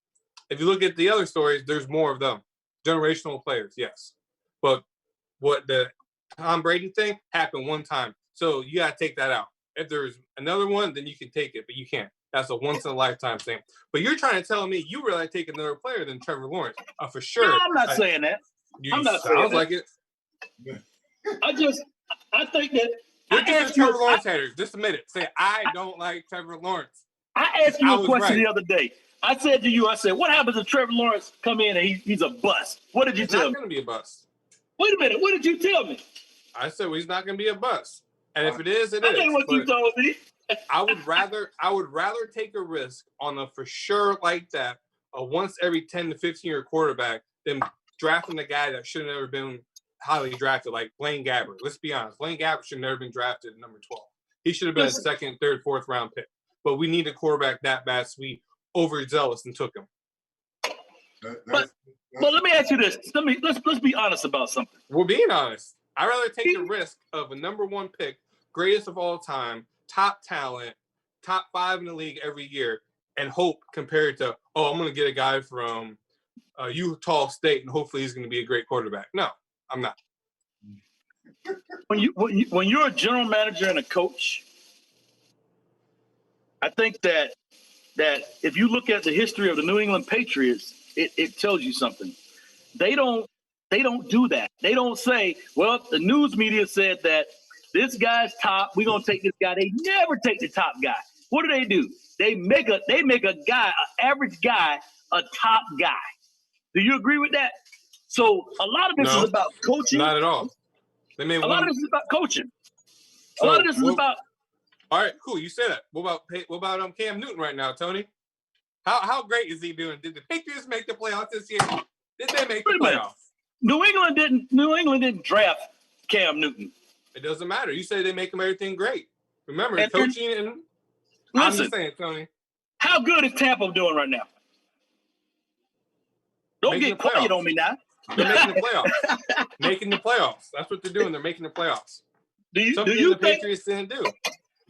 If you look at the other stories, there's more of them. Generational players, yes. But what the Tom Brady thing happened one time. So you got to take that out. If there's another one, then you can take it, but you can't. That's a once-in-a-lifetime thing. But you're trying to tell me you really take another player than Trevor Lawrence. For sure. No, I'm not saying that. I'm not saying sounds that. like it. I think that You're just a Trevor Lawrence hater. Just admit it. Say, I don't like Trevor Lawrence. I asked you a question the other day. I said to you, what happens if Trevor Lawrence come in and he's a bust? What did you tell me? He's not going to be a bust. Wait a minute. What did you tell me? I said, well, he's not going to be a bust. And if it is, it is. I know what you told me. I would rather take a risk on a for sure like that, a once every 10 to 15 year quarterback than drafting a guy that should have never been highly drafted, like Blaine Gabbert. Let's be honest. Blaine Gabbert should have never been drafted at number 12. He should have been a second, third, fourth round pick. But we need a quarterback that bad, so we overzealous and took him. But let me ask you this. Let's be honest about something. We're being honest. I'd rather take the risk of a number 1 pick, greatest of all time, top talent, top 5 in the league every year, and hope compared to, I'm going to get a guy from Utah State and hopefully he's going to be a great quarterback. No, I'm not. When you're a general manager and a coach, I think that if you look at the history of the New England Patriots, it tells you something. They don't do that. They don't say, well, the news media said that this guy's top, we're gonna take this guy. They never take the top guy. What do? They make a guy, an average guy, a top guy. Do you agree with that? So a lot of this is about coaching. Not at all. A lot of this is about coaching. A lot of this is about. All right, cool. You said that. What about Cam Newton right now, Tony? How great is he doing? Did the Patriots make the playoffs this year? Did they make the playoffs? New England didn't draft Cam Newton. It doesn't matter. You say they make him everything great. Remember, coaching and listen, I'm just saying, Tony. How good is Tampa doing right now? Don't get quiet on me now. They're making the playoffs. Making the playoffs. That's what they're doing. They're making the playoffs. Do you think Patriots didn't do?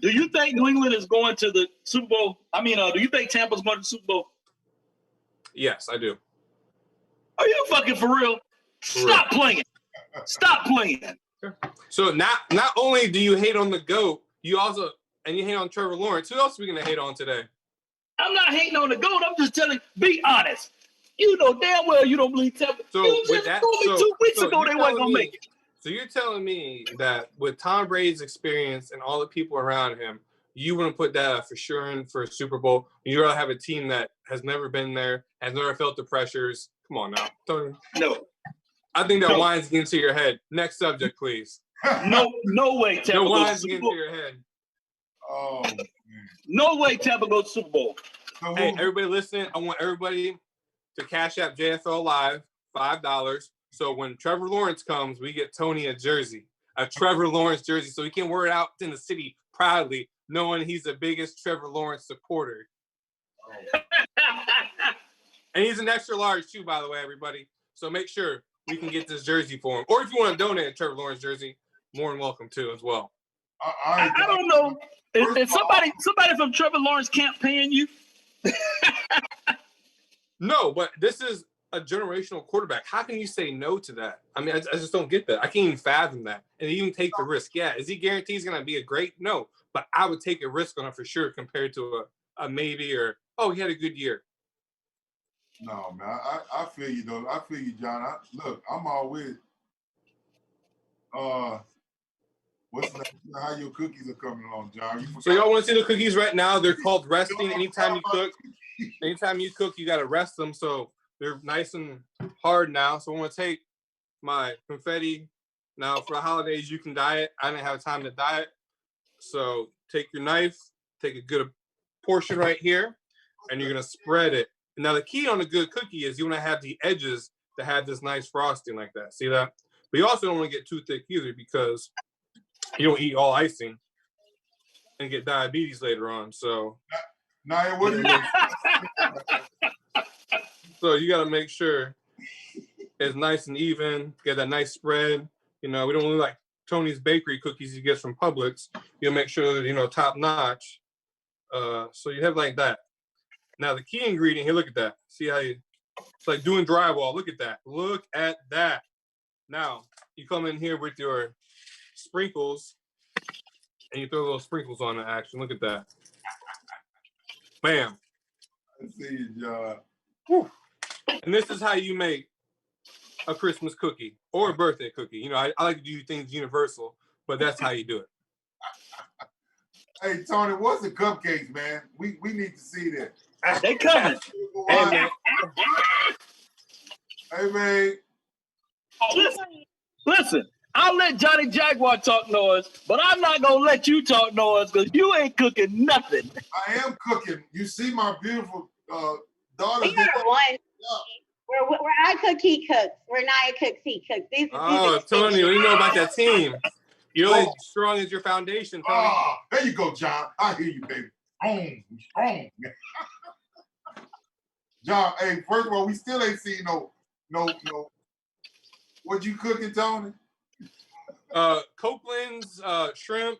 Do you think New England is going to the Super Bowl? Do you think Tampa's going to the Super Bowl? Yes, I do. Are you fucking for real? Stop playing. Stop playing. So not only do you hate on the GOAT, you hate on Trevor Lawrence. Who else are we gonna hate on today? I'm not hating on the GOAT. I'm just telling. Be honest. You know damn well you don't believe Tampa. So you with that, 2 weeks ago they weren't gonna make it. So you're telling me that with Tom Brady's experience and all the people around him, you wouldn't put that for sure in for a Super Bowl? You'd rather have a team that has never been there, has never felt the pressures. Come on now, Tony. No. I think that winds into your head. Next subject, please. No way Tampa goes to Super Bowl. Your head. Oh, man. No way Tampa goes to Super Bowl. Hey, everybody listening, I want everybody to Cash App JFL Live, $5. So when Trevor Lawrence comes, we get Tony a jersey, a Trevor Lawrence jersey, so he can wear it out in the city proudly, knowing he's the biggest Trevor Lawrence supporter. And he's an extra large too, by the way, everybody. So make sure we can get this jersey for him. Or if you want to donate a Trevor Lawrence jersey, more than welcome to as well. I don't know. Is somebody from Trevor Lawrence camp paying you? No, but this is a generational quarterback. How can you say no to that? I mean, I just don't get that. I can't even fathom that. And even take the risk. Yeah, is he guaranteed he's going to be a great? No, but I would take a risk on it for sure compared to a maybe or, he had a good year. No, man, I feel you, though. I feel you, John. Look, I'm always, what's that? How your cookies are coming along, John? So y'all want to see the cookies right now? They're called resting. Anytime you cook, you got to rest them. So they're nice and hard now. So I'm going to take my confetti. Now, for the holidays, you can diet. I didn't have time to diet. So take your knife, take a good portion right here, and you're going to spread it. Now, the key on a good cookie is you want to have the edges to have this nice frosting like that. See that? But you also don't want to get too thick either because you don't eat all icing and get diabetes later on. So, what do you So you got to make sure it's nice and even. Get that nice spread. We don't look like Tony's bakery cookies you get from Publix. You'll make sure that, top notch. So you have like that. Now the key ingredient here, look at that. See how you It's like doing drywall. Look at that. Look at that. Now, you come in here with your sprinkles, and you throw little sprinkles on the action. Look at that. Bam. I see you, John. Whew. And this is how you make a Christmas cookie or a birthday cookie. You know, I like to do things universal, but that's how you do it. Hey, Tony, what's the cupcakes, man? We need to see that. They coming. Hey, man. Hey, man. Listen, I'll let Johnny Jaguar talk noise, but I'm not gonna let you talk noise because you ain't cooking nothing. I am cooking. You see my beautiful daughter. We are one. Where I cook, he cooks. Where Naya cooks, he cooks. These Tony, what do you know about that team? You're only strong as your foundation, Tony. Oh, there you go, John. I hear you, baby. Strong. John, hey, first of all, we still ain't seen no. What you cooking, Tony? Copeland's shrimp,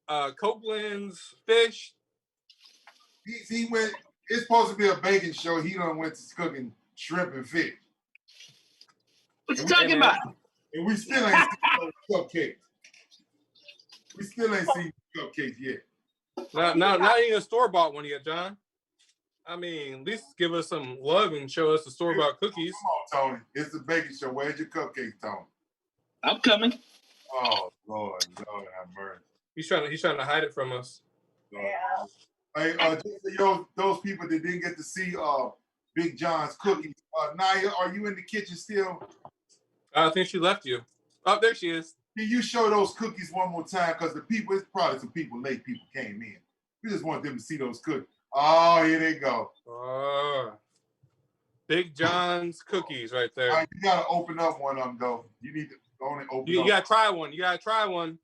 Copeland's fish. He went. It's supposed to be a baking show. He done went to cooking shrimp and fish. What you talking about? And we still ain't seen no cupcakes. We still ain't seen cupcakes yet. Not even a store-bought one yet, John. I mean, at least give us some love and show us the store-bought cookies. Come on, Tony. It's the baking show. Where's your cupcakes, Tony? I'm coming. Oh, Lord have mercy. He's trying to hide it from us. Lord. Hey, just for those people that didn't get to see Big John's cookies, Naya, are you in the kitchen still? I think she left you. Oh, there she is. Can you show those cookies one more time? Because it's probably some late people came in. We just want them to see those cookies. Oh, here they go. Big John's cookies right there. All right, you got to open up one of them, though. You need to only open up. You got to try one. You got to try one.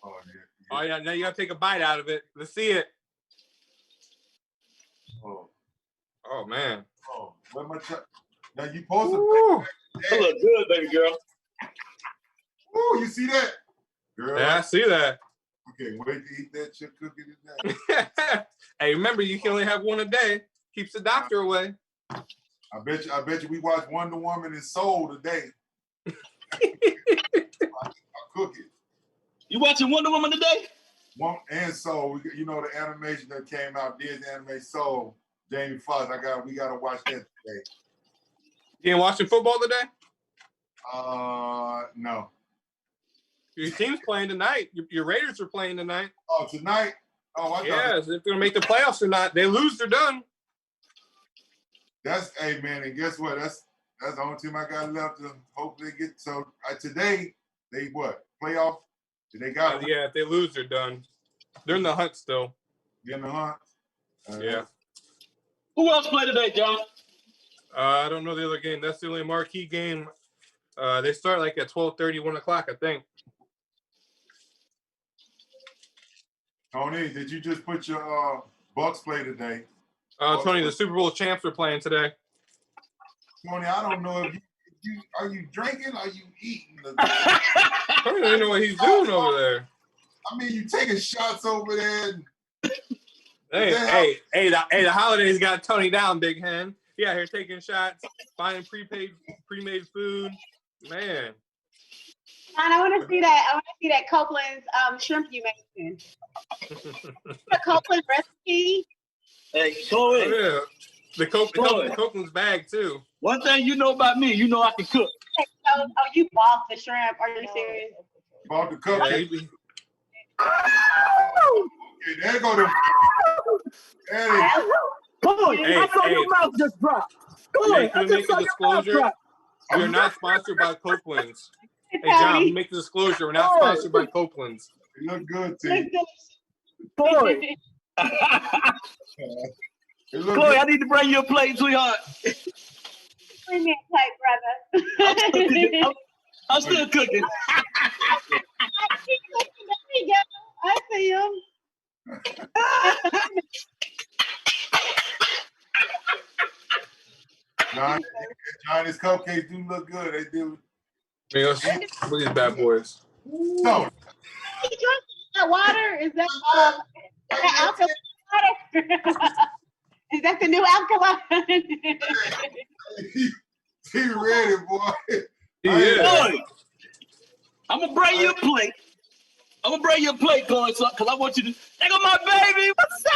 Oh, yeah. Oh, yeah. Now you got to take a bite out of it. Let's see it. Oh man. Oh, where my now you supposed to. That look good, baby girl. Ooh, you see that? Girl. Yeah, I see that. Okay, wait to eat that chip cookie today. Hey, remember you can only have one a day. Keeps the doctor away. I bet you we watched Wonder Woman and Soul today. I cook it. You watching Wonder Woman today? And Soul. You know the animation that came out, Disney anime Soul. Jamie Foxx. We gotta watch that today. You ain't watching football today? No. Your team's playing tonight. Your Raiders are playing tonight. Oh, tonight? Oh, I thought. Yes, if they're gonna make the playoffs or not. They lose, they're done. Hey man, and guess what? That's the only team I got left to hopefully get. So today they what? Playoff? They got yeah, if they lose, they're done. They're in the hunt still. They're in the hunt? Yeah. Who else played today, John? I don't know the other game. That's the only marquee game. They start like at 12:30, 1 o'clock, I think. Tony, did you just put your Bucks play today? Tony, the Super Bowl champs are playing today. Tony, I don't know if you are you drinking or are you eating? I don't even know what he's doing over there. I mean, you taking shots over there. Hey, the holidays got Tony down, big hen. Yeah, here taking shots, buying pre-made food. Man. John, I want to see that. I want to see that Copeland's shrimp you mentioned. The Copeland recipe. Hey, Chloe. Oh, yeah. The Copeland's bag too. One thing you know about me, you know I can cook. Oh, you bought the shrimp? Are you serious? Bought the cook. Yeah, Okay, there go the. Chloe, Hey, I saw hey. your mouth just drop. Chloe, Hey, can I we just make saw a your mouth disclosure? drop. We're not sponsored by Copeland's. Hey, John, make the disclosure. We're not sponsored by Copeland's. It look good to you. Chloe. Chloe, Chloe, I need to bring you a plate, sweetheart. Bring me a plate, brother. I'm still cooking. I see him. John, his cupcakes do look good. They do. Look at these bad boys. No. He drank that water. Is that alcohol water? Is Is that the new alkaline? He ready, boy. Yeah. Boy, I'm gonna bring you a plate. I'm gonna bring you a plate, cause I want you to. There go my baby. What's up?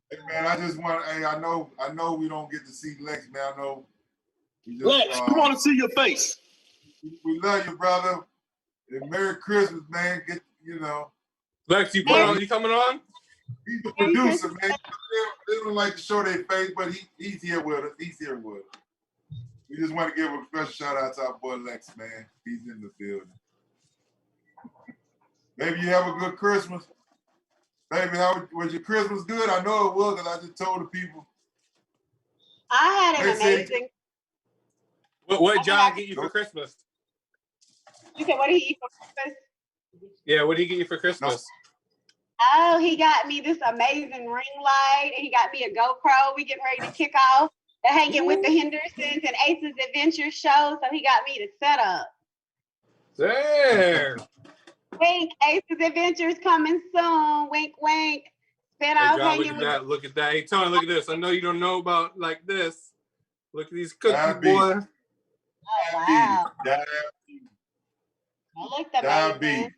Hey, man, I just want. Hey, I know we don't get to see Lex, man. I know. We just, Lex, we want to see your face. We love you, brother. And Merry Christmas, man. Get Lex, you coming on? He's the producer, man. They don't like to show their face, but he's here with us. He's here with us. We just want to give a special shout out to our boy Lex, man. He's in the building. Baby, you have a good Christmas. Baby, how was your Christmas good? I know it was, because I just told the people. I had an amazing. What John get you for Christmas? You said, what did he eat for Christmas? Yeah, what did he get you for Christmas? Oh, he got me this amazing ring light, and he got me a GoPro. We getting ready to kick off the Hanging with the Hendersons and Ace's Adventure show, so he got me the setup. Damn. Wink, Ace's Adventures coming soon. Wink, wink. Spin Hey, off John, Hanging with. look at that. Hey, Tony, look at this. I know you don't know about like this. Look at these cookies, Diabetes. boy. Oh, wow. Diabetes. It looked amazing.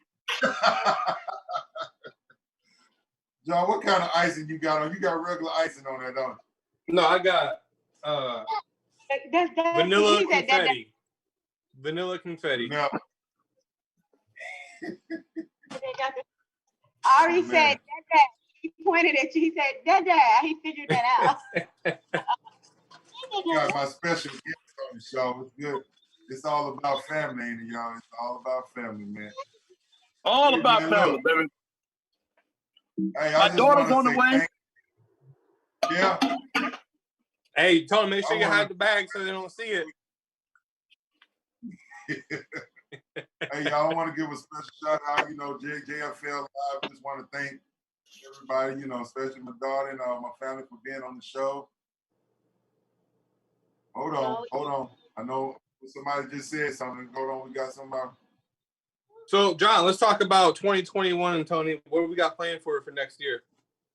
John, what kind of icing you got on? You got regular icing on there, don't you? No, I got vanilla confetti. Vanilla confetti. No. Ari said, Dad. He pointed at you. He said, Dad. He figured that out. You got my special guest on the show. It's good. It's all about family, ain't it, y'all? It's all about family, man. All about family, baby. Hey, my daughter's on the way. Yeah. Hey, Tony, make sure you hide the bag so they don't see it. Hey, y'all, I want to give a special shout out, JFL Live. Just want to thank everybody, especially my daughter and my family for being on the show. Hold on. I know somebody just said something. Hold on, we got somebody. So, John, let's talk about 2021, and Tony. What do we got planned for next year?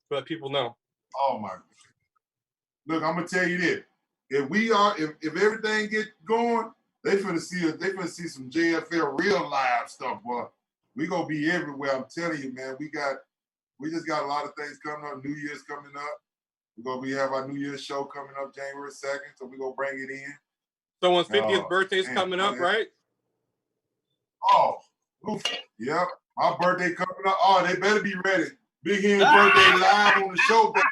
So that people know. Oh my! Look, I'm gonna tell you this: if everything get going, they finna see some JFL real live stuff, boy. We gonna be everywhere. I'm telling you, man. We just got a lot of things coming up. New Year's coming up. We have our New Year's show coming up January 2nd, so we gonna bring it in. Someone's 50th birthday is coming up, right? Oh, yep. My birthday coming up. Oh, they better be ready. Big Hen's birthday live on the show, baby.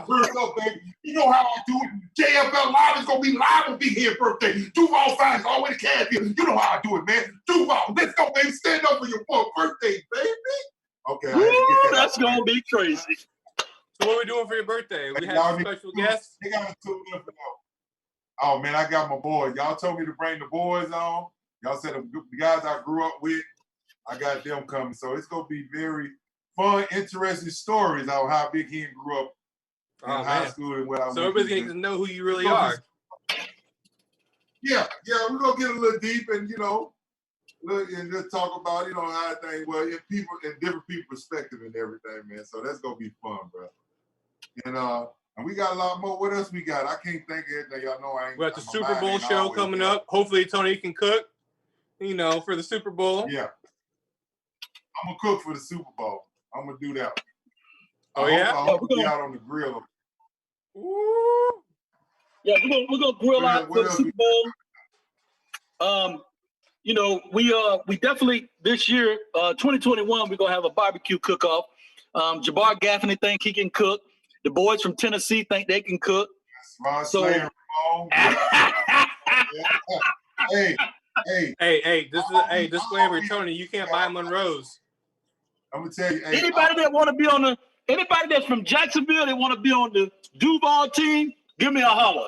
First up, baby. You know how I do it. JFL Live is gonna be live on Big Hen's birthday. Duval signs all the way to Cassidy. You know how I do it, man. Duval, let's go, baby. Stand up for your birthday, baby. Okay. That's gonna be crazy. So what are we doing for your birthday? We have special guests. They got to Oh man, I got my boys. Y'all told me to bring the boys on. Y'all said the guys I grew up with, I got them coming. So it's gonna be very fun, interesting stories on how Big Hen grew up in high school and what I. So everybody's getting to know who you really are. Yeah, we're gonna get a little deep and and just talk about how things in different people's perspective and everything, man. So that's gonna be fun, bro. And we got a lot more. What else we got? I can't think of everything. Y'all know I ain't. We got the Super Bowl show coming up. Hopefully Tony can cook, for the Super Bowl. Yeah. I'm gonna cook for the Super Bowl. I'm gonna do that. Oh, I hope to be out on the grill. Ooh. Yeah, we're gonna grill out for the Super Bowl. We definitely this year, 2021, we're gonna have a barbecue cook-off. Jabbar Gaffney think he can cook. The boys from Tennessee think they can cook. So, hey. Disclaimer, Tony, you can't buy Monroe's. I'm gonna tell you, anybody that's from Jacksonville, they want to be on the Duval team, give me a holler.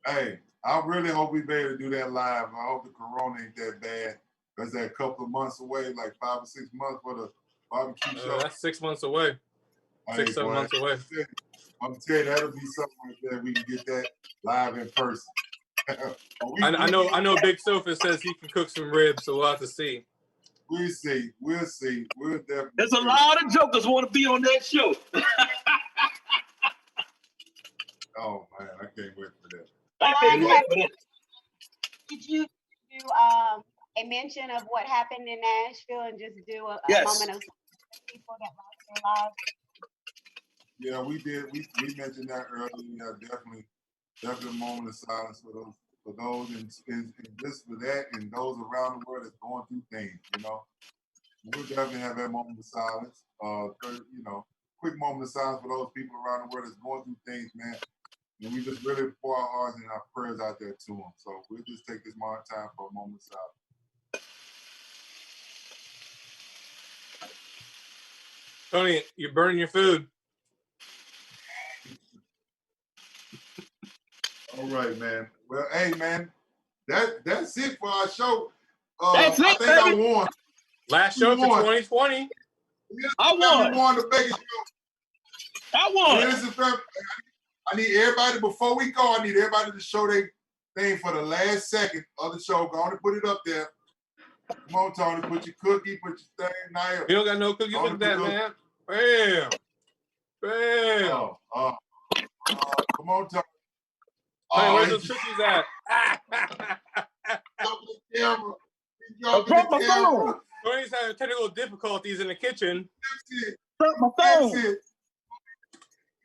Hey, I really hope we be able to do that live. I hope the corona ain't that bad. That's a couple of months away, like 5 or 6 months for the barbecue show. That's 6 months away. 6-7 months away. I'm telling you, that'll be something like that. We can get that live in person. I know Big Sofa says he can cook some ribs, so we'll have to see. We'll see. We'll see. We'll definitely. There's a lot of jokers want to be on that show. Oh man, I can't wait for that. Did you do a mention of what happened in Nashville and just do a Yes. moment of people that lost their lives? Yeah, we did. We mentioned that earlier. Yeah, definitely a moment of silence for those, and just for that, and those around the world that's going through things. You know, we'll definitely have that moment of silence. Quick moment of silence for those people around the world that's going through things, man. And we just really pour our hearts and our prayers out there to them. So we'll just take this time for a moment of silence. Tony, you're burning your food. All right, man. Well, hey, man, that's it for our show. That's it, I think baby. I won. Last show for 2020. I won. We won the biggest show. I won. Listen, fam, I need everybody, before we go, I need everybody to show their thing for the last second of the show. Go on and put it up there. Come on, Tony, put your cookie, put your thing, Naya. You don't got no cookie. Look at that, man. Bam. Bam. Come on, Tony. Hey, where's those cookies at? Drop the camera. Drop my phone. Tony's having technical difficulties in the kitchen. Drop my phone.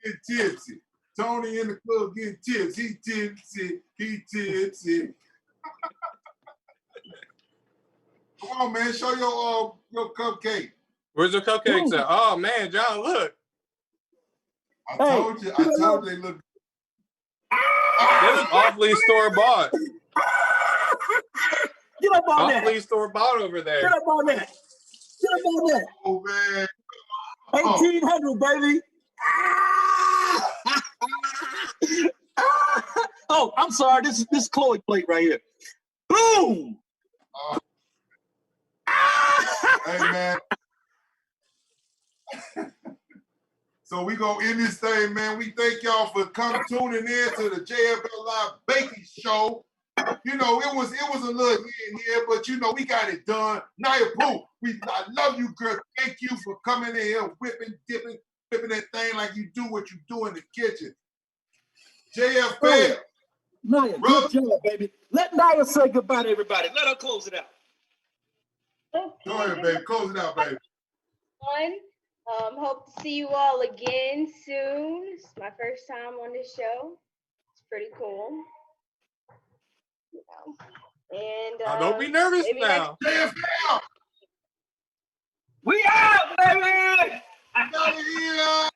Get tipsy. Tony in the club getting tips. He tipsy. Come on, man. Show your cupcake. Where's the cupcakes at? Oh man, John, look. I told you they look. They look awfully store-bought. Get up on that. Awfully store-bought over there. Get up on that. Get up on that. Oh man. 1800, baby. Oh, I'm sorry. This is Chloe plate right here. Boom. Hey man. So we gonna end this thing, man. We thank y'all for tuning in to the JFL Live Baking Show. You know, it was a little here and here, but you know, we got it done. Naya Pooh, I love you, girl. Thank you for coming in here, whipping, dipping, flipping that thing like you do what you do in the kitchen. JFL. Naya, good job, baby. Let Naya say goodbye to everybody. Let her close it out. Go ahead, baby. Close it out, baby. Hope to see you all again soon. It's my first time on this show. It's pretty cool. You know. And don't be nervous now. JFL. We out, baby. Out of here.